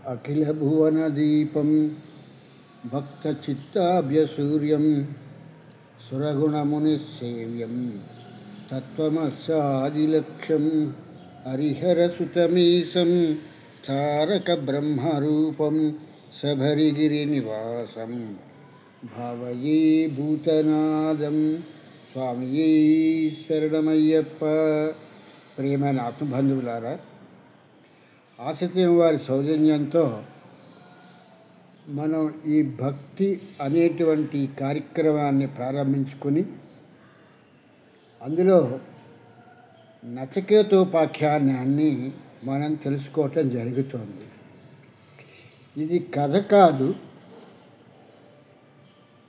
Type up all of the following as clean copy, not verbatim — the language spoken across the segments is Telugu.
అఖిల భువన దీపం భక్తచిత్తాభ్యసూర్యం సురగుణమునిసేవ్యం తత్వమస్సాదిలక్ష్యం హరిహరసుతమీశం తారక బ్రహ్మరూపం శబరిగిరినివాసం భావయే భూతనాదం. స్వామియే శరణమయ్యప్ప. ప్రియమైన ఆత్మబంధువులారా, ఆశితం వారి సౌజన్యంతో మనం ఈ భక్తి అనేటువంటి కార్యక్రమాన్ని ప్రారంభించుకొని అందులో నచికేతోపాఖ్యానాన్ని మనం తెలుసుకోవటం జరుగుతోంది. ఇది కథ కాదు.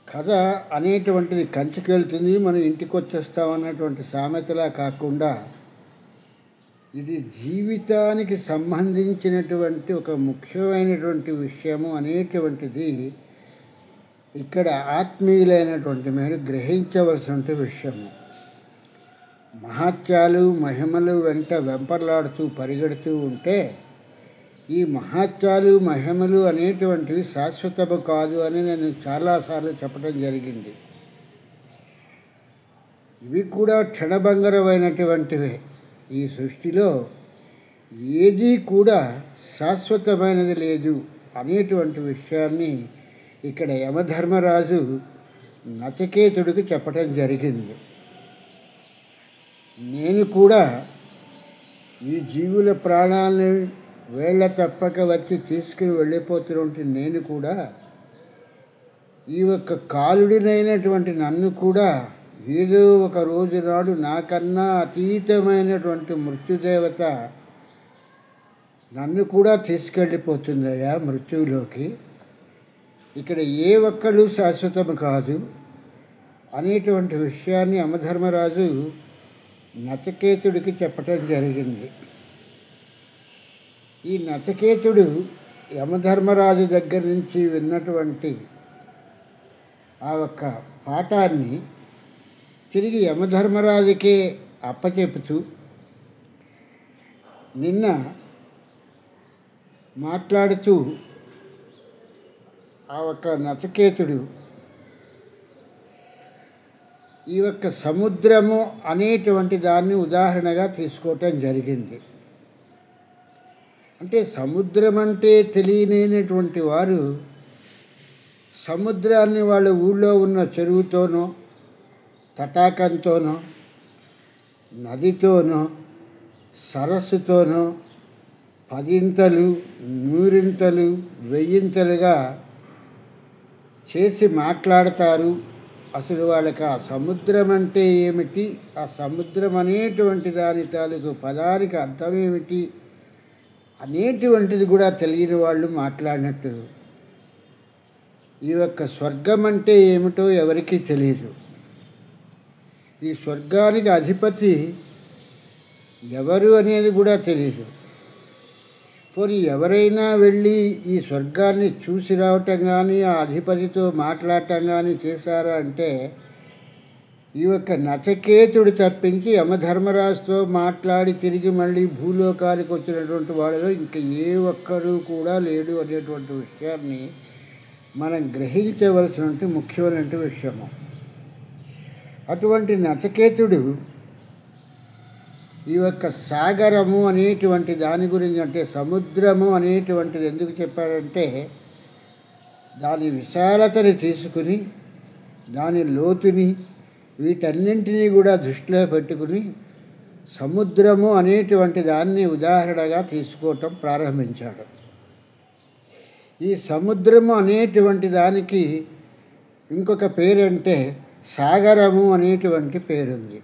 కథ అనేటువంటిది కంచుకెళ్తుంది, మనం ఇంటికి వచ్చేస్తామన్నటువంటి సామెతలా కాకుండా ఇది జీవితానికి సంబంధించినటువంటి ఒక ముఖ్యమైనటువంటి విషయము అనేటువంటిది ఇక్కడ ఆత్మీయులైనటువంటి మీరు గ్రహించవలసిన విషయము. మహాత్యాలు మహిమలు వెంట వెంపర్లాడుతూ పరిగెడుతూ ఉంటే ఈ మహాత్యాలు మహిమలు అనేటువంటివి శాశ్వతము కాదు అని నేను చాలాసార్లు చెప్పడం జరిగింది. ఇవి కూడా క్షణభంగరమైనటువంటివే. ఈ సృష్టిలో ఏదీ కూడా శాశ్వతమైనది లేదు అనేటువంటి విషయాన్ని ఇక్కడ యమధర్మరాజు నచికేతుడికి చెప్పడం జరిగింది. నేను కూడా ఈ జీవుల ప్రాణాలని వేళ్ళ తప్పక వచ్చి తీసుకుని వెళ్ళిపోతున్నటువంటి నేను కూడా ఈ యొక్క కాలుడినైనటువంటి నన్ను కూడా ఏదో ఒక రోజు నాడు నాకన్నా అతీతమైనటువంటి మృత్యుదేవత నన్ను కూడా తీసుకెళ్ళిపోతుందయ్యా మృత్యువులోకి. ఇక్కడ ఏ ఒక్కళ్ళు శాశ్వతం కాదు అనేటువంటి విషయాన్ని యమధర్మరాజు నచికేతుడికి చెప్పటం జరిగింది. ఈ నచికేతుడు యమధర్మరాజు దగ్గర నుంచి విన్నటువంటి ఆ ఒక్క పాఠాన్ని తిరిగి యమధర్మరాజుకే అప్పచెపుతూ నిన్న మాట్లాడుతూ ఆ ఒక్క నచికేతుడు ఈ యొక్క సముద్రము అనేటువంటి దాన్ని ఉదాహరణగా తీసుకోవటం జరిగింది. అంటే సముద్రం అంటే తెలియనటువంటి వారు సముద్రాన్ని వాళ్ళ ఊళ్ళో ఉన్న చెరువుతోనో తటాకంతోనో నదితోనో సరస్సుతోనో పదింతలు నూరింతలు వెయ్యింతలుగా చేసి మాట్లాడతారు. అసలు వాళ్ళకి ఆ సముద్రం అంటే ఏమిటి, ఆ సముద్రం అనేటువంటి దాని తాలూకు పదానికి అర్థం ఏమిటి అనేటువంటిది కూడా తెలియని వాళ్ళు మాట్లాడినట్టు ఈ యొక్క స్వర్గం అంటే ఏమిటో ఎవరికీ తెలియదు. ఈ స్వర్గానికి అధిపతి ఎవరు అనేది కూడా తెలియదు. పోనీ ఎవరైనా వెళ్ళి ఈ స్వర్గాన్ని చూసి రావటం కానీ ఆ అధిపతితో మాట్లాడటం కానీ చేశారా అంటే ఈ యొక్క నచికేతుడు తప్పించి యమధర్మరాజుతో మాట్లాడి తిరిగి మళ్ళీ భూలోకానికి వచ్చినటువంటి వాళ్ళలో ఇంకా ఏ ఒక్కరూ కూడా లేడు అనేటువంటి విషయాన్ని మనం గ్రహించవలసినటువంటి ముఖ్యమైనటువంటి విషయము. అటువంటి నచికేతుడు ఈ యొక్క సాగరము అనేటువంటి దాని గురించి, అంటే సముద్రము అనేటువంటిది ఎందుకు చెప్పాడంటే దాని విశాలతని తీసుకుని దాని లోతుని వీటన్నింటినీ కూడా దృష్టిలో పెట్టుకుని సముద్రము అనేటువంటి దాన్ని ఉదాహరణగా తీసుకోవటం ప్రారంభించాడు. ఈ సముద్రము అనేటువంటి దానికి ఇంకొక పేరంటే సాగరము అనేటువంటి పేరుంది.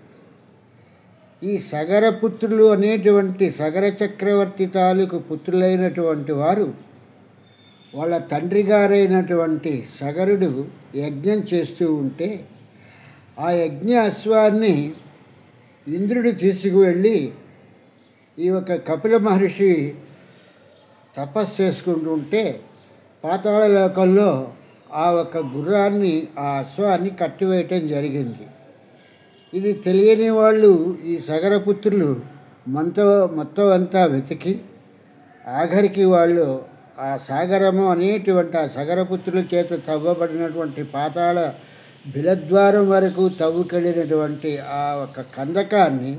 ఈ సగరపుత్రులు అనేటువంటి సగర చక్రవర్తి తాలూకు పుత్రులైనటువంటి వారు వాళ్ళ తండ్రి గారైనటువంటి సగరుడు యజ్ఞం చేస్తూ ఉంటే ఆ యజ్ఞ అశ్వాన్ని ఇంద్రుడు తీసుకువెళ్ళి ఈ యొక్క కపిల మహర్షి తపస్సు చేసుకుంటూ ఉంటే పాతాళ లోకంలో ఆ ఒక్క గుర్రాన్ని ఆ అశ్వాన్ని కట్టివేయటం జరిగింది. ఇది తెలియని వాళ్ళు ఈ సగరపుత్రులు మొత్తం అంతా వెతికి ఆఖరికి వాళ్ళు ఆ సాగరము అనేటువంటి ఆ సగరపుత్రుల చేత తవ్వబడినటువంటి పాతాళ బిలద్వారం వరకు తవ్వుకెళ్ళినటువంటి ఆ ఒక కందకాన్ని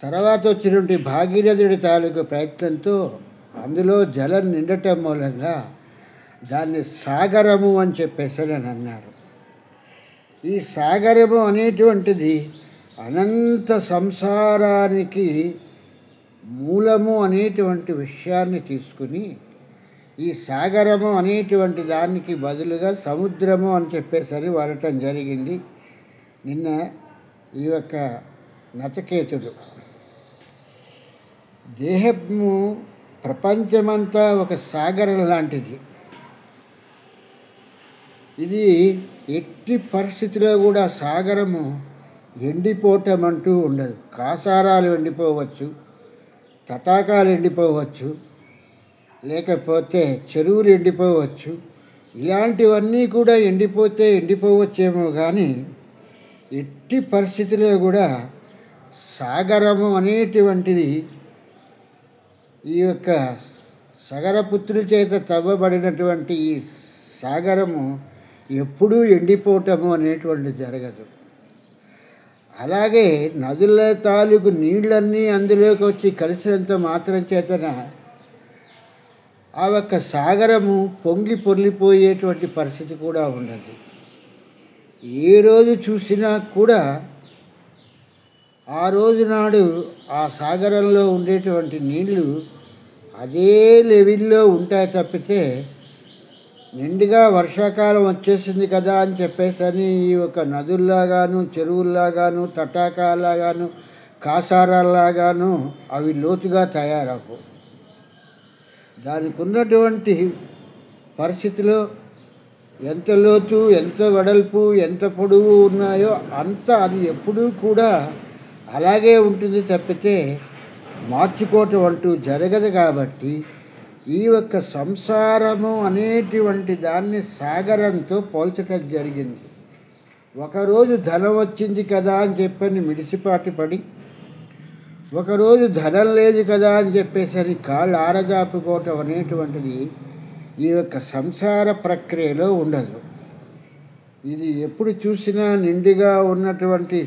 తర్వాత వచ్చినటువంటి భాగీరథుడి తాలూకు ప్రయత్నంతో అందులో జలం నిండటం మూలంగా దాన్ని సాగరము అని చెప్పేసి అని అన్నారు. ఈ సాగరము అనేటువంటిది అనంత సంసారానికి మూలము అనేటువంటి విషయాన్ని తీసుకుని ఈ సాగరము అనేటువంటి దానికి బదులుగా సముద్రము అని చెప్పేసరి వాడటం జరిగింది. నిన్న ఈ యొక్క నచికేతుడు దేహము ప్రపంచమంతా ఒక సాగరం లాంటిది. ఇది ఎట్టి పరిస్థితిలో కూడా సాగరము ఎండిపోవటం అంటూ ఉండదు. కాసారాలు ఎండిపోవచ్చు, తటాకాలు ఎండిపోవచ్చు, లేకపోతే చెరువులు ఎండిపోవచ్చు. ఇలాంటివన్నీ కూడా ఎండిపోవచ్చేమో కానీ ఎట్టి పరిస్థితిలో కూడా సాగరము అనేటువంటిది ఈ యొక్క సగరపుత్రుల చేత తవ్వబడినటువంటి ఈ సాగరము ఎప్పుడూ ఎండిపోవటము అనేటువంటిది జరగదు. అలాగే నదుల తాలూకు నీళ్ళన్నీ అందులోకి వచ్చి కలిసినంత మాత్రం చేతన ఆ యొక్క సాగరము పొంగి పొర్లిపోయేటువంటి పరిస్థితి కూడా ఉండదు. ఏ రోజు చూసినా కూడా ఆ రోజు నాడు ఆ సాగరంలో ఉండేటువంటి నీళ్లు అదే లెవెల్లో ఉంటాయి తప్పితే నిండుగా వర్షాకాలం వచ్చేసింది కదా అని చెప్పేసి ఈ ఒక నదుల్లాగాను, చెరువుల్లాగాను, తటాకాలాగాను, కాసారాల్లాగాను అవి లోతుగా తయారవు. దానికి ఉన్నటువంటి పరిస్థితిలో ఎంత లోతు, ఎంత వెడల్పు, ఎంత పొడవు ఉన్నాయో అంత అది ఎప్పుడూ కూడా అలాగే ఉంటుంది తప్పితే మార్చుకోవటం అంటూ జరగదు. కాబట్టి ఈ యొక్క సంసారము అనేటువంటి దాన్ని సాగరంతో పోల్చటం జరిగింది. ఒకరోజు ధనం వచ్చింది కదా అని చెప్పని మిడిసిపాటి పడి, ఒకరోజు ధనం లేదు కదా అని చెప్పేసి కాళ్ళు ఆరజాపుకోవటం అనేటువంటిది ఈ యొక్క సంసార ప్రక్రియలో ఉండదు. ఇది ఎప్పుడు చూసినా నిండుగా ఉన్నటువంటి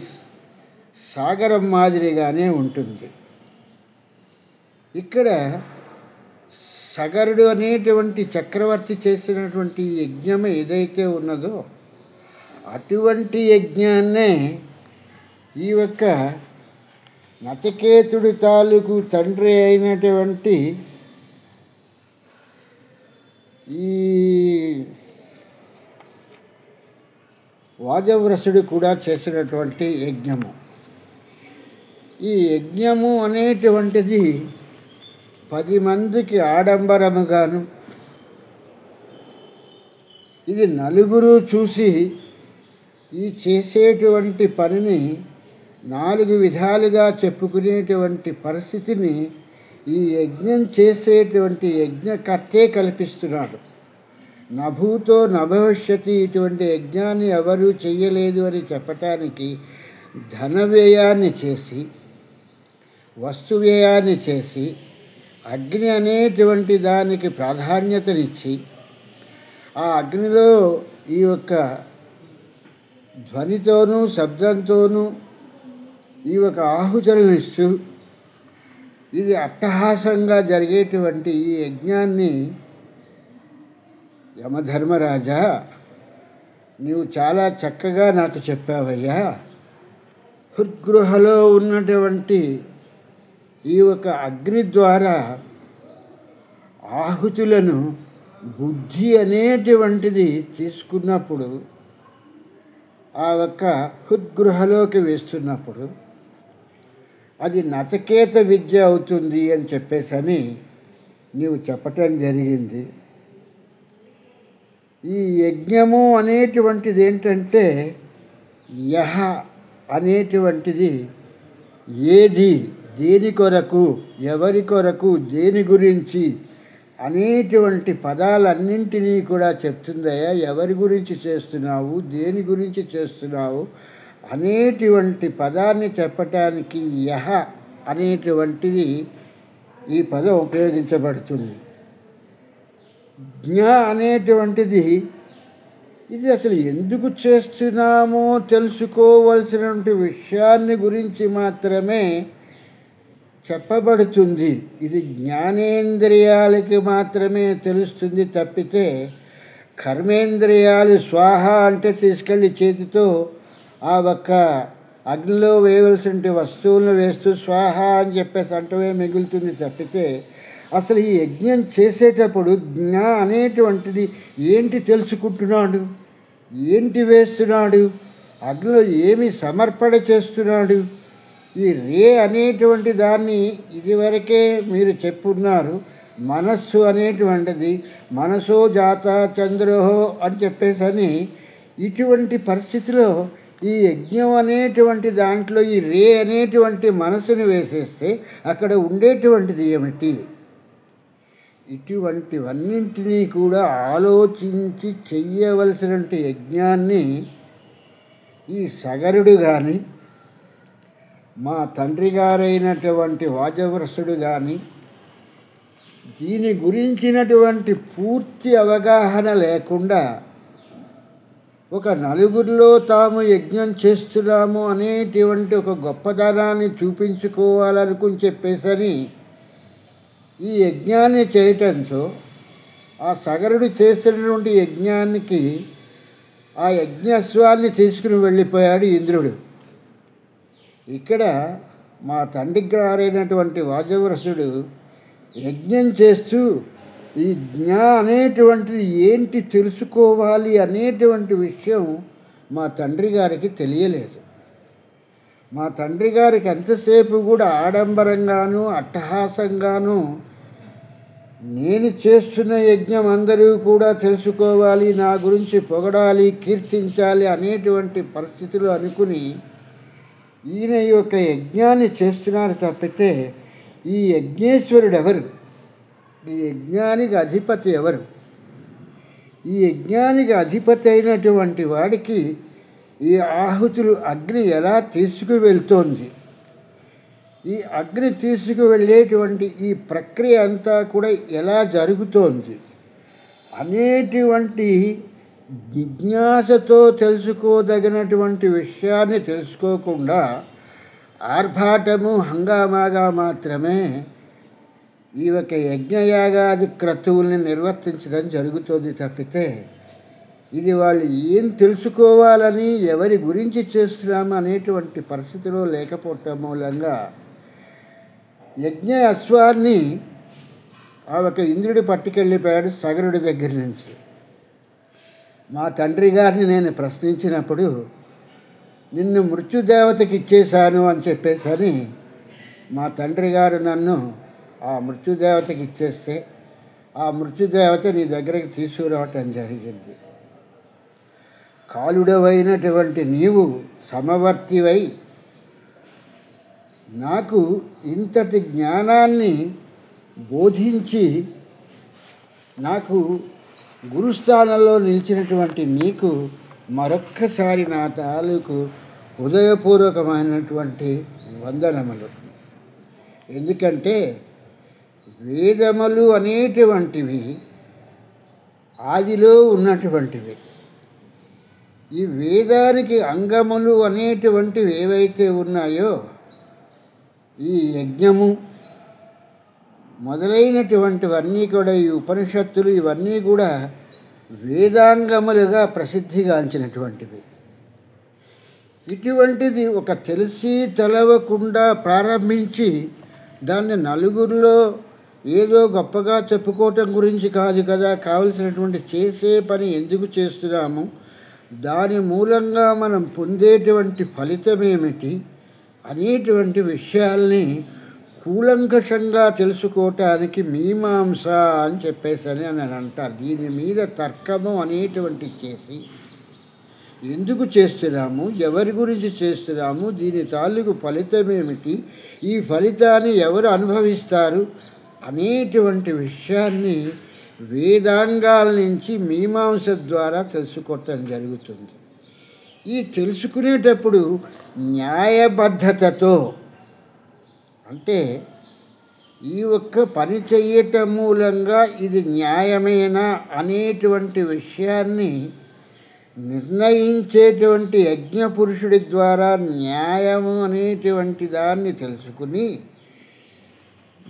సాగరం మాదిరిగానే ఉంటుంది. ఇక్కడ సగరుడు అనేటువంటి చక్రవర్తి చేసినటువంటి యజ్ఞం ఏదైతే ఉన్నదో అటువంటి యజ్ఞాన్నే ఈ యొక్క నచికేతుడి తాలూకు తండ్రి అయినటువంటి ఈ వాజవ్రసుడు కూడా చేసినటువంటి యజ్ఞము. ఈ యజ్ఞము అనేటువంటిది 10 మందికి ఆడంబరముగాను, ఇది నలుగురు చూసి ఈ చేసేటువంటి పనిని 4 విధాలుగా చెప్పుకునేటువంటి పరిస్థితిని ఈ యజ్ఞం చేసేటువంటి యజ్ఞకర్తే కల్పిస్తున్నాడు. నభూతో నభవిష్యతి, ఇటువంటి యజ్ఞాన్ని ఎవరూ చెయ్యలేదు అని చెప్పటానికి ధన వ్యయాన్ని చేసి, వస్తు వ్యయాన్ని చేసి, అగ్ని అనేటువంటి దానికి ప్రాధాన్యతనిచ్చి, ఆ అగ్నిలో ఈ యొక్క ధ్వనితోనూ శబ్దంతోనూ ఈ యొక్క ఆహుతులను ఇస్తూ ఇది అట్టహాసంగా జరిగేటువంటి ఈ యజ్ఞాన్ని యమధర్మరాజా నీవు చాలా చక్కగా నాకు చెప్పావయ్యా. హృద్గృహలో ఉన్నటువంటి ఈ ఒక అగ్ని ద్వారా ఆహుతులను బుద్ధి అనేటువంటిది తీసుకున్నప్పుడు, ఆ ఒక్క హృద్గృహలోకి వేస్తున్నప్పుడు అది నచికేత విద్య అవుతుంది అని చెప్పేసి నీవు చెప్పటం జరిగింది. ఈ యజ్ఞము అనేటువంటిది ఏంటంటే యహ అనేటువంటిది ఏది, దేని కొరకు, ఎవరి కొరకు, దేని గురించి అనేటువంటి పదాలన్నింటినీ కూడా చెప్తుందయ్యా. ఎవరి గురించి చేస్తున్నావు, దేని గురించి చేస్తున్నావు అనేటువంటి పదాన్ని చెప్పటానికి యహ అనేటువంటిది ఈ పదం ఉపయోగించబడుతుంది. జ్ఞ అనేటువంటిది ఇది అసలు ఎందుకు చేస్తున్నామో తెలుసుకోవలసినటువంటి విషయాన్ని గురించి మాత్రమే చెప్పబడుతుంది. ఇది జ్ఞానేంద్రియాలకి మాత్రమే తెలుస్తుంది తప్పితే కర్మేంద్రియాలు స్వాహ అంటే తీసుకెళ్ళి చేతితో ఆ ఒక్క అగ్నిలో వేయవలసిన వస్తువులను వేస్తూ స్వాహ అని చెప్పేసి అంటవే మిగులుతుంది తప్పితే అసలు ఈ యజ్ఞం చేసేటప్పుడు జ్ఞ అనేటువంటిది ఏంటి తెలుసుకుంటున్నాడు, ఏంటి వేస్తున్నాడు, అగ్నిలో ఏమి సమర్పణ చేస్తున్నాడు. ఈ రే అనేటువంటి దాన్ని ఇదివరకే మీరు చెప్పున్నారు. మనస్సు అనేటువంటిది మనసో జాత చంద్రోహో అని చెప్పేసని ఇటువంటి పరిస్థితిలో ఈ యజ్ఞం అనేటువంటి దాంట్లో ఈ రే అనేటువంటి మనసుని వేసేస్తే అక్కడ ఉండేటువంటిది ఏమిటి? ఇటువంటివన్నింటినీ కూడా ఆలోచించి చెయ్యవలసినటువంటి యజ్ఞాన్ని ఈ సగరుడు కానీ మా తండ్రి గారైనటువంటి వాజవ్రసుడు కానీ దీని గురించినటువంటి పూర్తి అవగాహన లేకుండా ఒక నలుగురిలో తాము యజ్ఞం చేస్తున్నాము అనేటువంటి ఒక గొప్పదనాన్ని చూపించుకోవాలనుకుని చెప్పేసని ఈ యజ్ఞాన్ని చేయటంతో ఆ సగరుడు చేస్తున్నటువంటి యజ్ఞానికి ఆ యజ్ఞస్వాన్ని తీసుకుని వెళ్ళిపోయాడు ఇంద్రుడు. ఇక్కడ మా తండ్రి గారైనటువంటి వాజవ్రసుడు యజ్ఞం చేస్తూ ఈ జ్ఞ అనేటువంటిది ఏంటి తెలుసుకోవాలి అనేటువంటి విషయం మా తండ్రి గారికి తెలియలేదు. మా తండ్రి గారికి ఎంతసేపు కూడా ఆడంబరంగాను అట్టహాసంగాను నేను చేస్తున్న యజ్ఞం అందరూ కూడా తెలుసుకోవాలి, నా గురించి పొగడాలి, కీర్తించాలి అనేటువంటి పరిస్థితులు అనుకుని ఈయన యొక్క యజ్ఞాన్ని చేస్తున్నారు తప్పితే ఈ యజ్ఞేశ్వరుడు ఎవరు, ఈ యజ్ఞానికి అధిపతి ఎవరు? ఈ యజ్ఞానికి అధిపతి అయినటువంటి వాడికి ఈ ఆహుతులు అగ్ని ఎలా తీసుకువెళ్తోంది, ఈ అగ్ని తీసుకువెళ్ళేటువంటి ఈ ప్రక్రియ అంతా కూడా ఎలా జరుగుతోంది అనేటువంటి జిజ్ఞాసతో తెలుసుకోదగినటువంటి విషయాన్ని తెలుసుకోకుండా ఆర్భాటము హంగామాగా మాత్రమే ఈ యొక్క యజ్ఞయాగాది క్రతువుల్ని నిర్వర్తించడం జరుగుతుంది తప్పితే ఇది వాళ్ళు ఏం తెలుసుకోవాలని ఎవరి గురించి చేస్తున్నాము అనేటువంటి పరిస్థితిలో లేకపోవటం మూలంగా యజ్ఞ అశ్వాన్ని ఆ ఒక ఇంద్రుడు పట్టుకెళ్ళిపోయాడు సగరుడి దగ్గర నుంచి. మా తండ్రి గారిని నేను ప్రశ్నించినప్పుడు నిన్ను మృత్యుదేవతకి ఇచ్చేశాను అని చెప్పేసని మా తండ్రి గారు నన్ను ఆ మృత్యుదేవతకి ఇచ్చేస్తే ఆ మృత్యుదేవత నీ దగ్గరికి తీసుకురావటం జరిగింది. కాలుడవైనటువంటి నీవు సమవర్తివై నాకు ఇంతటి జ్ఞానాన్ని బోధించి నాకు గురుస్థానంలో నిలిచినటువంటి నీకు మరొక్కసారి నా తాలూకు హృదయపూర్వకమైనటువంటి వందనములు. ఎందుకంటే వేదములు అనేటువంటివి ఆదిలో ఉన్నటువంటివి. ఈ వేదానికి అంగములు అనేటువంటివి ఏవైతే ఉన్నాయో ఈ యజ్ఞము మొదలైనటువంటివన్నీ కూడా ఈ ఉపనిషత్తులు ఇవన్నీ కూడా వేదాంగములుగా ప్రసిద్ధిగాంచినటువంటివి. ఇటువంటిది ఒక తెలిసి తెలవకుండా ప్రారంభించి దాన్ని నలుగురిలో ఏదో గొప్పగా చెప్పుకోవటం గురించి కాదు కదా, కావలసినటువంటి చేసే పని ఎందుకు చేస్తున్నాము, దాని మూలంగా మనం పొందేటువంటి ఫలితం ఏమిటి అనేటువంటి విషయాల్ని కూలంకషంగా తెలుసుకోవటానికి మీమాంస అని చెప్పేసని అని అంటారు. దీని మీద తర్కము అనేటువంటి చేసి ఎందుకు చేస్తున్నాము, ఎవరి గురించి చేస్తున్నాము, దీని తాలూకు ఫలితం ఏమిటి, ఈ ఫలితాన్ని ఎవరు అనుభవిస్తారు అనేటువంటి విషయాన్ని వేదాంగాల నుంచి మీమాంస ద్వారా తెలుసుకోవటం జరుగుతుంది. ఈ తెలుసుకునేటప్పుడు న్యాయబద్ధతతో అంటే ఈ ఒక్క పని చెయ్యటం మూలంగా ఇది న్యాయమేనా అనేటువంటి విషయాన్ని నిర్ణయించేటువంటి యజ్ఞపురుషుడి ద్వారా న్యాయము అనేటువంటి దాన్ని తెలుసుకుని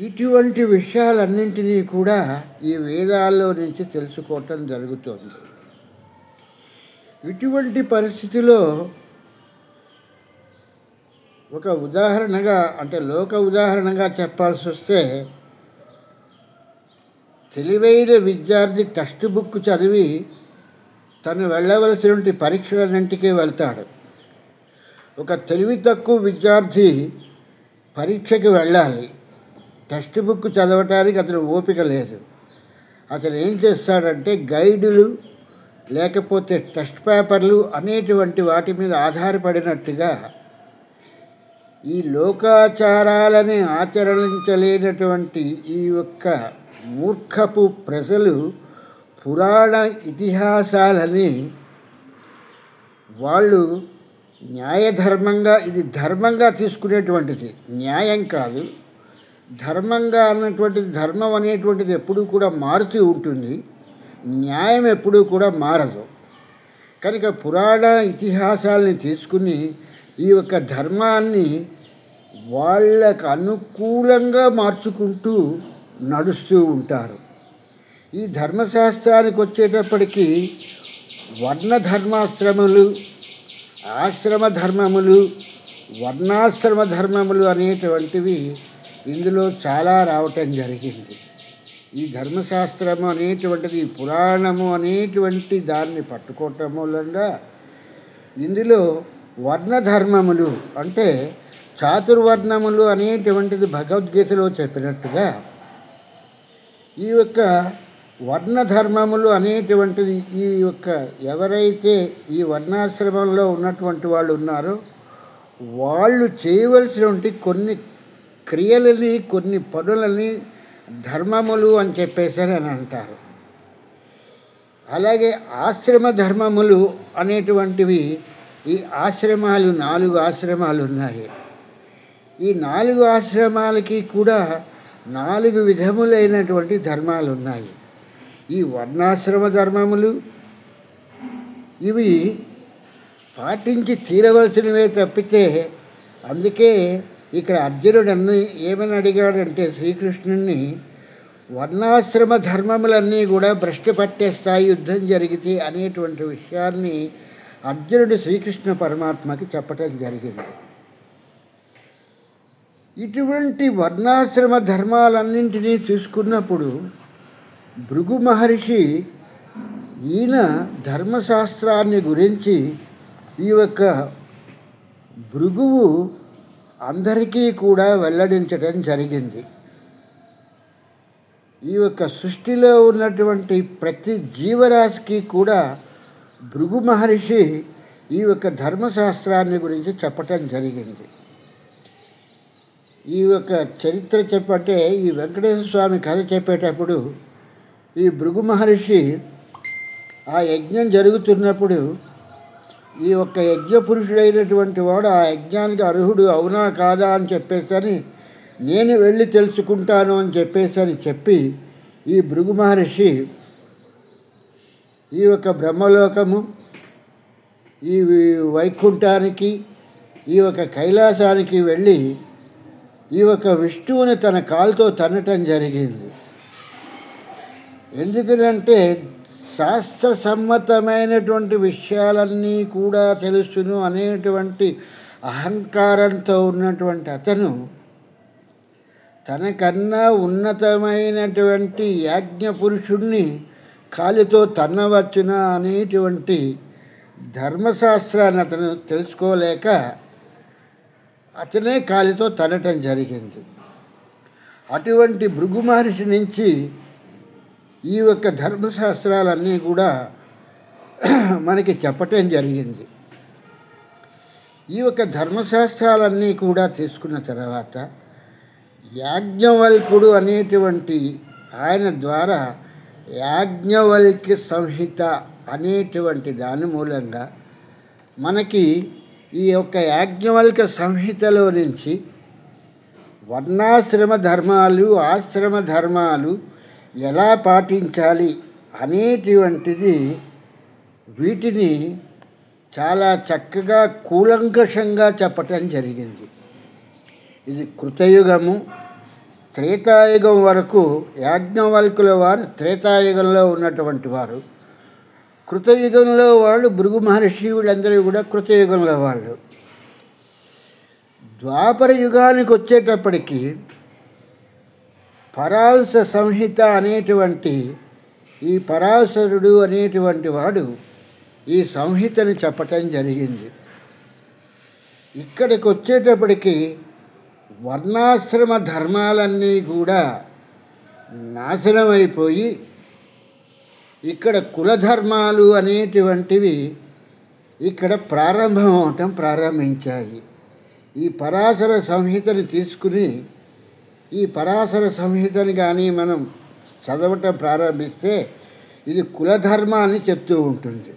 ఇటువంటి విషయాలన్నింటినీ కూడా ఈ వేదాల్లో నుంచి తెలుసుకోవటం జరుగుతుంది. ఇటువంటి పరిస్థితిలో ఒక ఉదాహరణగా అంటే లోక ఉదాహరణగా చెప్పాల్సి వస్తే, తెలివైన విద్యార్థి టెక్స్ట్ బుక్ చదివి తను వెళ్ళవలసినటువంటి పరీక్షలన్నింటికీ వెళ్తాడు. ఒక తెలివి తక్కువ విద్యార్థి పరీక్షకి వెళ్ళాలి, టెక్స్ట్ బుక్ చదవటానికి అతను ఓపిక లేదు. అతను ఏం చేస్తాడంటే గైడులు లేకపోతే టెస్ట్ పేపర్లు అనేటువంటి వాటి మీద ఆధారపడినట్టుగా ఈ లోకాచారాలని ఆచరించలేనటువంటి ఈ యొక్క మూర్ఖపు ప్రజలు పురాణ ఇతిహాసాలని వాళ్ళు న్యాయధర్మంగా, ఇది ధర్మంగా తీసుకునేటువంటిది, న్యాయం కాదు. ధర్మంగా అన్నటువంటిది, ధర్మం అనేటువంటిది ఎప్పుడూ కూడా మారుతూ ఉంటుంది, న్యాయం ఎప్పుడూ కూడా మారదు. కనుక పురాణ ఇతిహాసాలని తీసుకుని ఈ యొక్క ధర్మాన్ని వాళ్ళకు అనుకూలంగా మార్చుకుంటూ నడుస్తూ ఉంటారు. ఈ ధర్మశాస్త్రానికి వచ్చేటప్పటికీ వర్ణ ధర్మాశ్రమములు, ఆశ్రమ ధర్మములు, వర్ణాశ్రమ ధర్మములు అనేటువంటివి ఇందులో చాలా రావటం జరిగింది. ఈ ధర్మశాస్త్రము అనేటువంటిది, పురాణము అనేటువంటి దాన్ని పట్టుకోవటం మూలంగా ఇందులో వర్ణధర్మములు అంటే చాతుర్వర్ణములు అనేటువంటిది భగవద్గీతలో చెప్పినట్టుగా ఈ యొక్క వర్ణధర్మములు అనేటువంటిది ఈ యొక్క ఎవరైతే ఈ వర్ణాశ్రమంలో ఉన్నటువంటి వాళ్ళు ఉన్నారో వాళ్ళు చేయవలసినటువంటి కొన్ని క్రియలని, కొన్ని పనులని ధర్మములు అని చెప్పేసి అని అంటారు. అలాగే ఆశ్రమ ధర్మములు అనేటువంటివి, ఈ ఆశ్రమాలు 4 ఆశ్రమాలు ఉన్నాయి. ఈ 4 ఆశ్రమాలకి కూడా 4 విధములైనటువంటి ధర్మాలు ఉన్నాయి. ఈ వర్ణాశ్రమ ధర్మములు ఇవి పాటించి తీరవలసినవే తప్పితే, అందుకే ఇక్కడ అర్జునుడు ఏమని అడిగాడంటే శ్రీకృష్ణుని, వర్ణాశ్రమ ధర్మములన్నీ కూడా భ్రష్టు పట్టేస్తాయి యుద్ధం జరిగితే అనేటువంటి విషయాన్ని అర్జునుడు శ్రీకృష్ణ పరమాత్మకి చెప్పటం జరిగింది. ఇటువంటి వర్ణాశ్రమ ధర్మాలన్నింటినీ చూసుకున్నప్పుడు భృగు మహర్షి ఈయన ధర్మశాస్త్రాన్ని గురించి ఈ యొక్క భృగువు అందరికీ కూడా వెల్లడించడం జరిగింది. ఈ యొక్క సృష్టిలో ఉన్నటువంటి ప్రతి జీవరాశికి కూడా భృగు మహర్షి ఈ యొక్క ధర్మశాస్త్రాన్ని గురించి చెప్పటం జరిగింది. ఈ యొక్క చరిత్ర చెప్పంటే ఈ వెంకటేశ్వర స్వామి కథ చెప్పేటప్పుడు ఈ భృగు మహర్షి ఆ యజ్ఞం జరుగుతున్నప్పుడు ఈ యొక్క యజ్ఞ పురుషుడైనటువంటి వాడు ఆ యజ్ఞానికి అర్హుడు అవునా కాదా అని చెప్పేసని నేను వెళ్ళి తెలుసుకుంటాను అని చెప్పేసని చెప్పి ఈ భృగు మహర్షి ఈ యొక్క బ్రహ్మలోకము, ఈ వైకుంఠానికి, ఈ యొక్క కైలాసానికి వెళ్ళి ఈ యొక్క విష్ణువుని తన కాలుతో తన్నటం జరిగింది. ఎందుకంటే శాస్త్ర సమ్మతమైనటువంటి విషయాలన్నీ కూడా తెలుసును అనేటువంటి అహంకారంతో ఉన్నటువంటి అతను తనకన్నా ఉన్నతమైనటువంటి యాజ్ఞ పురుషుణ్ణి కాలితో తన్నవచ్చునా అనేటువంటి ధర్మశాస్త్రాన్ని అతను తెలుసుకోలేక అతనే కాలితో తన్నటం జరిగింది. అటువంటి భృగు మహర్షి నుంచి ఈ యొక్క ధర్మశాస్త్రాలన్నీ కూడా మనకి చెప్పటం జరిగింది. ఈ యొక్క ధర్మశాస్త్రాలన్నీ కూడా తీసుకున్న తర్వాత యాజ్ఞవల్కుడు అనేటువంటి ఆయన ద్వారా యాజ్ఞవల్క్య సంహిత అనేటువంటి దాని మూలంగా మనకి ఈ యొక్క యాజ్ఞవల్క్య సంహితలో నుంచి వర్ణాశ్రమ ధర్మాలు, ఆశ్రమ ధర్మాలు ఎలా పాటించాలి అనేటువంటిది వీటిని చాలా చక్కగా కూలంకషంగా చెప్పటం జరిగింది. ఇది కృతయుగము, త్రేతాయుగం వరకు యాజ్ఞవల్కుల వారు త్రేతాయుగంలో ఉన్నటువంటి వారు, కృతయుగంలో వాళ్ళు భృగు మహర్షి వీళ్ళందరూ కూడా కృతయుగంలో వాళ్ళు. ద్వాపర యుగానికి వచ్చేటప్పటికి పరాశ సంహిత అనేటువంటి ఈ పరాశరుడు అనేటువంటి వాడు ఈ సంహితను చెప్పటం జరిగింది. ఇక్కడికి వచ్చేటప్పటికి వర్ణాశ్రమ ధర్మాలన్నీ కూడా నాశనం అయిపోయి ఇక్కడ కులధర్మాలు అనేటువంటివి ఇక్కడ ప్రారంభమవటం ప్రారంభించాయి. ఈ పరాశర సంహితని తీసుకుని ఈ పరాశర సంహితని కానీ మనం చదవటం ప్రారంభిస్తే ఇది కులధర్మాన్ని చెప్తూ ఉంటుంది.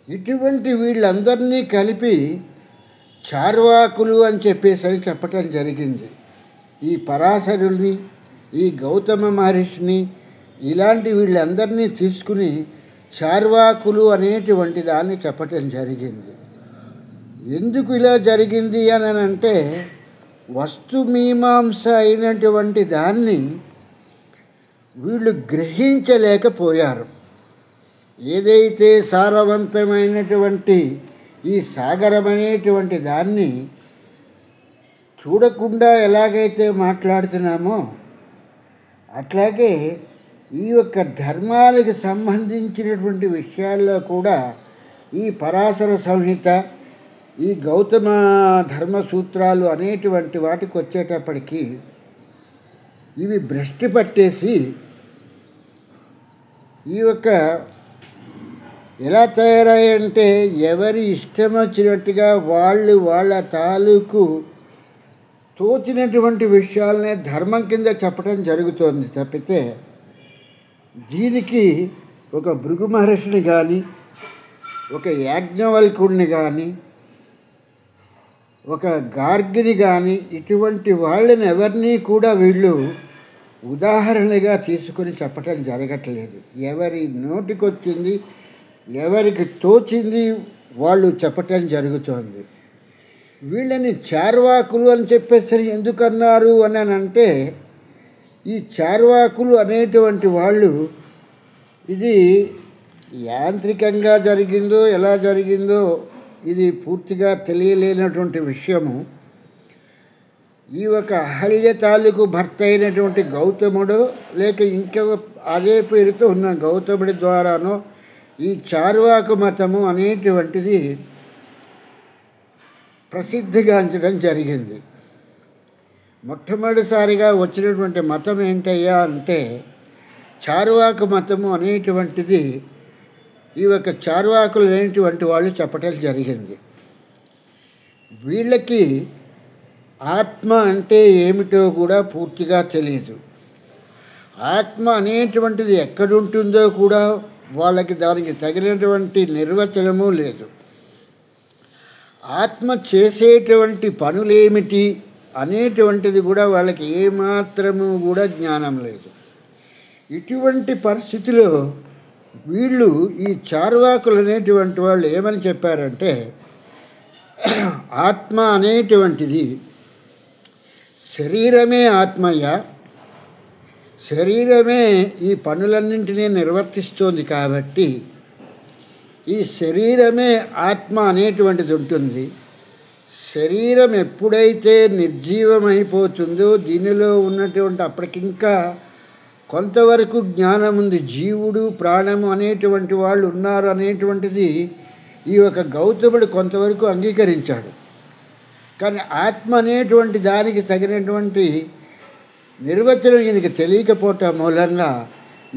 ఇటువంటి వీళ్ళందరినీ కలిపి చార్వాకులు అని చెప్పటం జరిగింది. ఈ పరాశరుల్ని, ఈ గౌతమ మహర్షిని, ఇలాంటి వీళ్ళందరినీ తీసుకుని చార్వాకులు అనేటువంటి దాన్ని చెప్పటం జరిగింది. ఎందుకు ఇలా జరిగింది అని అంటే వస్తుమీమాంస అయినటువంటి దాన్ని వీళ్ళు గ్రహించలేకపోయారు. ఏదైతే సారవంతమైనటువంటి ఈ సాగరం అనేటువంటి దాన్ని చూడకుండా ఎలాగైతే మాట్లాడుతున్నామో అట్లాగే ఈ యొక్క ధర్మాలకు సంబంధించినటువంటి విషయాల్లో కూడా ఈ పరాశర సంహిత, ఈ గౌతమ ధర్మ సూత్రాలు అనేటువంటి వాటికి వచ్చేటప్పటికి ఇవి భ్రష్టి పట్టేసి ఈ యొక్క ఎలా తయారయ్యంటే ఎవరి ఇష్టం వచ్చినట్టుగా వాళ్ళ తాలూకు తోచినటువంటి విషయాలనే ధర్మం కింద చెప్పడం జరుగుతోంది తప్పితే దీనికి ఒక భృగు మహర్షిని కానీ, ఒక యాజ్ఞవల్కుడిని కానీ, ఒక గార్గిని కానీ ఇటువంటి వాళ్ళని ఎవరినీ కూడా వీళ్ళు ఉదాహరణగా తీసుకొని చెప్పటం జరగట్లేదు. ఎవరి నోటికొచ్చింది, ఎవరికి తోచింది వాళ్ళు చెప్పటం జరుగుతోంది. వీళ్ళని చార్వాకులు అని చెప్పేసి ఎందుకన్నారు అని అంటే ఈ చార్వాకులు అనేటువంటి వాళ్ళు ఇది యాంత్రికంగా జరిగిందో ఎలా జరిగిందో ఇది పూర్తిగా తెలియలేనటువంటి విషయము. ఈ ఒక అహల్య తాలూకు భర్త అయినటువంటి గౌతముడు లేక ఇంకా అదే పేరుతో ఉన్న గౌతముడి ద్వారానో ఈ చార్వాకు మతము అనేటువంటిది ప్రసిద్ధిగాంచడం జరిగింది. మొట్టమొదటిసారిగా వచ్చినటువంటి మతం ఏంటయ్యా అంటే చార్వాకు మతము అనేటువంటిది ఈ యొక్క చార్వాకులు అనేటువంటి వాళ్ళు చెప్పటం జరిగింది. వీళ్ళకి ఆత్మ అంటే ఏమిటో కూడా పూర్తిగా తెలియదు. ఆత్మ అనేటువంటిది ఎక్కడుంటుందో కూడా వాళ్ళకి దానికి తగినటువంటి నిర్వచనము లేదు. ఆత్మ చేసేటువంటి పనులేమిటి అనేటువంటిది కూడా వాళ్ళకి ఏమాత్రము కూడా జ్ఞానం లేదు. ఇటువంటి పరిస్థితిలో వీళ్ళు ఈ చార్వాకులు అనేటువంటి వాళ్ళు ఏమని చెప్పారంటే ఆత్మ అనేటువంటిది శరీరమే ఆత్మయ్య, శరీరమే ఈ పనులన్నింటినీ నిర్వర్తిస్తోంది కాబట్టి ఈ శరీరమే ఆత్మ అనేటువంటిది ఉంటుంది. శరీరం ఎప్పుడైతే నిర్జీవమైపోతుందో దీనిలో ఉన్నటువంటి అప్పటికింకా కొంతవరకు జ్ఞానం ఉంది, జీవుడు ప్రాణము అనేటువంటి వాళ్ళు ఉన్నారు అనేటువంటిది ఈ యొక్క గౌతముడు కొంతవరకు అంగీకరించాడు. కానీ ఆత్మ అనేటువంటి దానికి తగినటువంటి నిర్వచనం ఈయనకి తెలియకపోవటం మూలంగా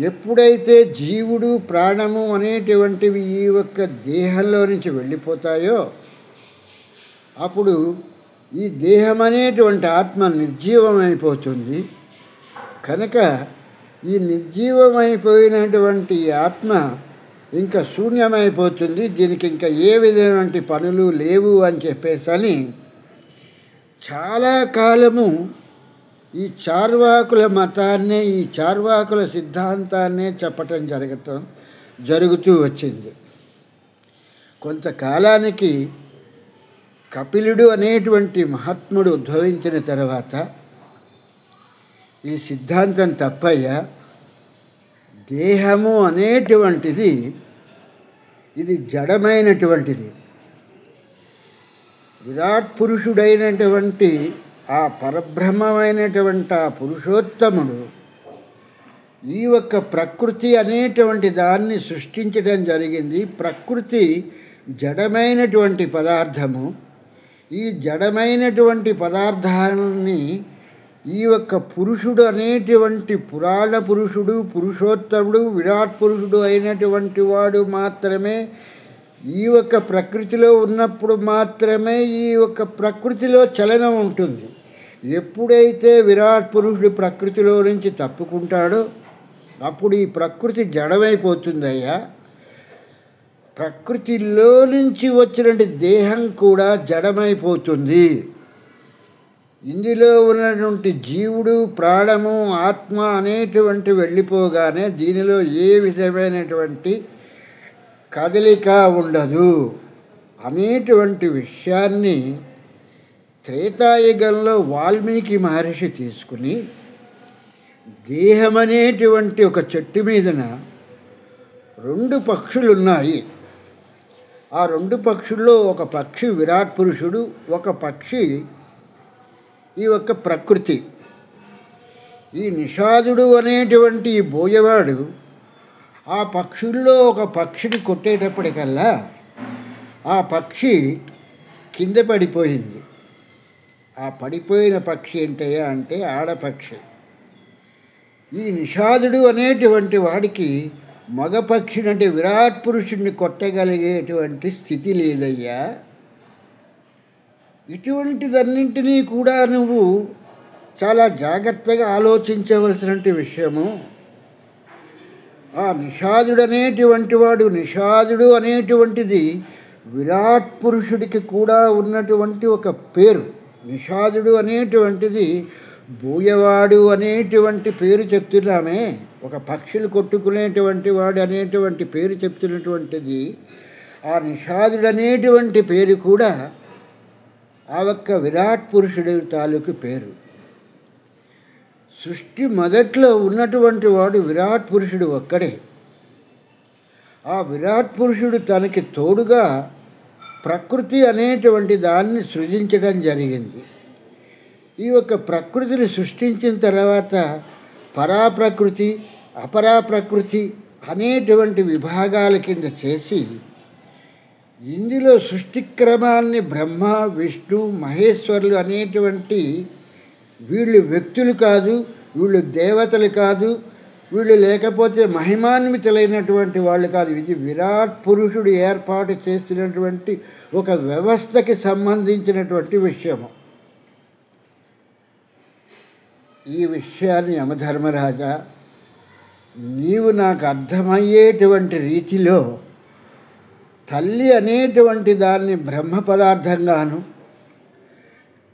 ఎప్పుడైతే జీవుడు ప్రాణము అనేటువంటివి ఈ యొక్క దేహంలో నుంచి వెళ్ళిపోతాయో అప్పుడు ఈ దేహం అనేటువంటి ఆత్మ నిర్జీవమైపోతుంది. కనుక ఈ నిర్జీవమైపోయినటువంటి ఆత్మ ఇంకా శూన్యమైపోతుంది, దీనికి ఇంకా ఏ విధమైనటువంటి పనులు లేవు అని చెప్పేసని చాలా కాలము ఈ చార్వాకుల మతాన్నే, ఈ చార్వాకుల సిద్ధాంతాన్నే చెప్పటం జరుగుతూ వచ్చింది. కొంతకాలానికి కపిలుడు అనేటువంటి మహాత్ముడు ఉద్భవించిన తర్వాత ఈ సిద్ధాంతం తప్పయ్యా, దేహము అనేటువంటిది ఇది జడమైనటువంటిది. విరాట్ పురుషుడైనటువంటి ఆ పరబ్రహ్మమైనటువంటి ఆ పురుషోత్తముడు ఈ ఒక్క ప్రకృతి అనేటువంటి దాన్ని సృష్టించడం జరిగింది. ప్రకృతి జడమైనటువంటి పదార్థము. ఈ జడమైనటువంటి పదార్థాన్ని ఈ ఒక్క పురుషుడు అనేటువంటి పురాణ పురుషుడు, పురుషోత్తముడు, విరాట్ పురుషుడు అయినటువంటి వాడు మాత్రమే ఈ ఒక్క ప్రకృతిలో ఉన్నప్పుడు మాత్రమే ఈ ఒక్క ప్రకృతిలో చలనం ఉంటుంది. ఎప్పుడైతే విరాట్ పురుషుడు ప్రకృతిలో నుంచి తప్పుకుంటాడో అప్పుడు ఈ ప్రకృతి జడమైపోతుందయ్యా. ప్రకృతిలో నుంచి వచ్చినటువంటి దేహం కూడా జడమైపోతుంది. ఇందులో ఉన్నటువంటి జీవుడు, ప్రాణము, ఆత్మ అనేటువంటి వెళ్ళిపోగానే దీనిలో ఏ విధమైనటువంటి కదలిక ఉండదు అనేటువంటి విషయాన్ని త్రేతాయుగంలో వాల్మీకి మహర్షి తీసుకుని దేహం అనేటువంటి ఒక చెట్టు మీదన 2 పక్షులు ఉన్నాయి. ఆ 2 పక్షుల్లో ఒక పక్షి విరాట్ పురుషుడు, ఒక పక్షి ఈ ఒక్క ప్రకృతి. ఈ నిషాదుడు అనేటువంటి ఈ బోయవాడు ఆ పక్షుల్లో ఒక పక్షిని కొట్టేటప్పటికల్లా ఆ పక్షి కింద పడిపోయింది. ఆ పడిపోయిన పక్షి ఏంటయ్యా అంటే ఆడపక్షి. ఈ నిషాదుడు అనేటువంటి వాడికి మగ పక్షిని అంటే విరాట్ పురుషుడిని కొట్టగలిగేటువంటి స్థితి లేదయ్యా. ఇటువంటిదన్నింటినీ కూడా నువ్వు చాలా జాగ్రత్తగా ఆలోచించవలసినటువంటి విషయము. ఆ నిషాదుడు అనేటువంటి వాడు, నిషాదుడు అనేటువంటిది విరాట్ పురుషుడికి కూడా ఉన్నటువంటి ఒక పేరు. నిషాదుడు అనేటువంటిది బోయవాడు అనేటువంటి పేరు చెప్తున్నామే, ఒక పక్షులు కొట్టుకునేటువంటి వాడు అనేటువంటి పేరు చెప్తున్నటువంటిది. ఆ నిషాదుడు అనేటువంటి పేరు కూడా ఆ ఒక్క విరాట్ పురుషుడి తాలూకు పేరు. సృష్టి మొదట్లో ఉన్నటువంటి వాడు విరాట్ పురుషుడు ఒక్కడే. ఆ విరాట్ పురుషుడు తనకి తోడుగా ప్రకృతి అనేటువంటి దాన్ని సృజించడం జరిగింది. ఈ యొక్క ప్రకృతిని సృష్టించిన తర్వాత పరాప్రకృతి, అపరాప్రకృతి అనేటువంటి విభాగాల కింద చేసి ఇందులో సృష్టి క్రమాన్ని బ్రహ్మ, విష్ణు, మహేశ్వరులు అనేటువంటి వీళ్ళు వ్యక్తులు కాదు, వీళ్ళు దేవతలు కాదు, వీళ్ళు లేకపోతే మహిమాన్వితులైనటువంటి వాళ్ళు కాదు. ఇది విరాట్ పురుషుడు ఏర్పాటు చేసినటువంటి ఒక వ్యవస్థకి సంబంధించినటువంటి విషయము. ఈ విషయాన్ని యమధర్మరాజా నీవు నాకు అర్థమయ్యేటువంటి రీతిలో తల్లి అనేటువంటి దాన్ని బ్రహ్మ పదార్థంగాను,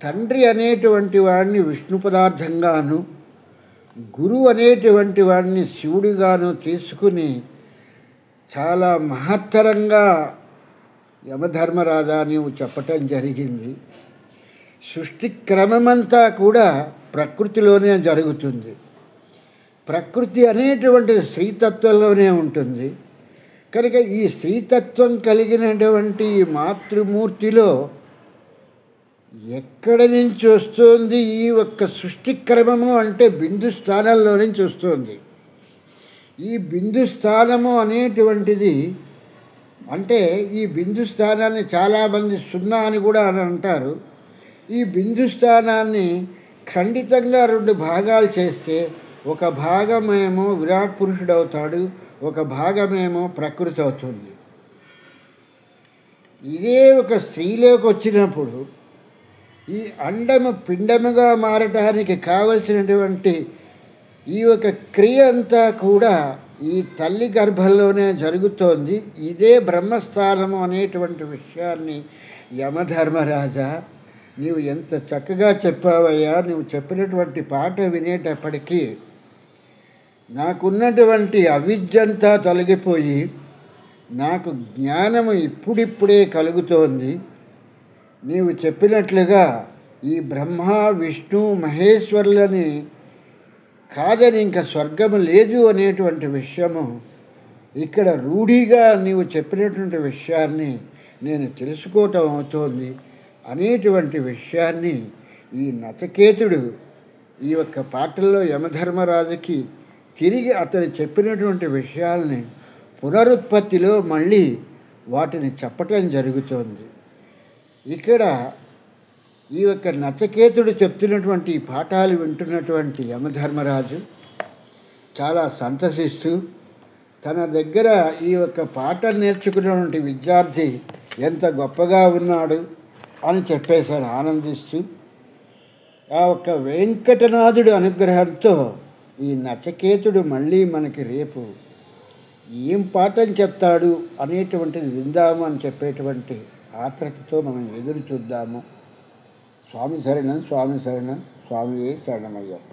తండ్రి అనేటువంటి వాడిని విష్ణు పదార్థంగాను, గురువు అనేటువంటి వాడిని శివుడిగాను తీసుకుని చాలా మహత్తరంగా యమధర్మరాజా నీవు చెప్పటం జరిగింది. సృష్టి క్రమమంతా కూడా ప్రకృతిలోనే జరుగుతుంది. ప్రకృతి అనేటువంటిది స్త్రీతత్వంలోనే ఉంటుంది. కనుక ఈ స్త్రీతత్వం కలిగినటువంటి ఈ మాతృమూర్తిలో ఎక్కడి నుంచి వస్తుంది ఈ ఒక్క సృష్టి క్రమము అంటే బిందు స్థానంలో నుంచి వస్తుంది. ఈ బిందు స్థానము అనేటువంటిది అంటే ఈ బిందు స్థానాన్ని చాలామంది 0 అని కూడా అని అంటారు. ఈ బిందు స్థానాన్ని ఖండితంగా 2 భాగాలు చేస్తే ఒక భాగమేమో విరాట్ పురుషుడు అవుతాడు, ఒక భాగమేమో ప్రకృతి అవుతుంది. ఇదే ఒక స్త్రీలోకి వచ్చినప్పుడు ఈ అండము పిండముగా మారటానికి కావలసినటువంటి ఈ ఒక క్రియ అంతా కూడా ఈ తల్లి గర్భంలోనే జరుగుతోంది. ఇదే బ్రహ్మస్థానము అనేటువంటి విషయాన్ని యమధర్మరాజా నీవు ఎంత చక్కగా చెప్పావయ్యా. నువ్వు చెప్పినటువంటి పాట వినేటప్పటికీ నాకున్నటువంటి అవిద్యంతా తొలగిపోయి నాకు జ్ఞానము ఇప్పుడిప్పుడే కలుగుతోంది. నీవు చెప్పినట్లుగా ఈ బ్రహ్మ విష్ణు మహేశ్వరులని కాదని ఇంకా స్వర్గము లేదు అనేటువంటి విషయము ఇక్కడ రూఢిగా నీవు చెప్పినటువంటి విషయాన్ని నేను తెలుసుకోవటం అవుతోంది అనేటువంటి విషయాన్ని ఈ నచికేతుడు ఈ యొక్క పాటల్లో యమధర్మరాజుకి తిరిగి అతను చెప్పినటువంటి విషయాల్ని పునరుత్పత్తిలో మళ్ళీ వాటిని చెప్పటం జరుగుతోంది. ఇక్కడ ఈ యొక్క నచికేతుడు చెప్తున్నటువంటి పాఠాలు వింటున్నటువంటి యమధర్మరాజు చాలా సంతసిస్తూ తన దగ్గర ఈ యొక్క పాఠం నేర్చుకున్నటువంటి విద్యార్థి ఎంత గొప్పగా ఉన్నాడు అని చెప్పేశారు ఆనందిస్తూ. ఆ ఒక్క వెంకటనాథుడు అనుగ్రహంతో ఈ నచికేతుడు మళ్ళీ మనకి రేపు ఏం పాఠం చెప్తాడు అనేటువంటిది విందాము అని చెప్పేటువంటి ఆత్రతతో మనం ఎదురు చూద్దాము. స్వామి శరణం, స్వామి శరణం, స్వామియే శరణమయ్యప్ప.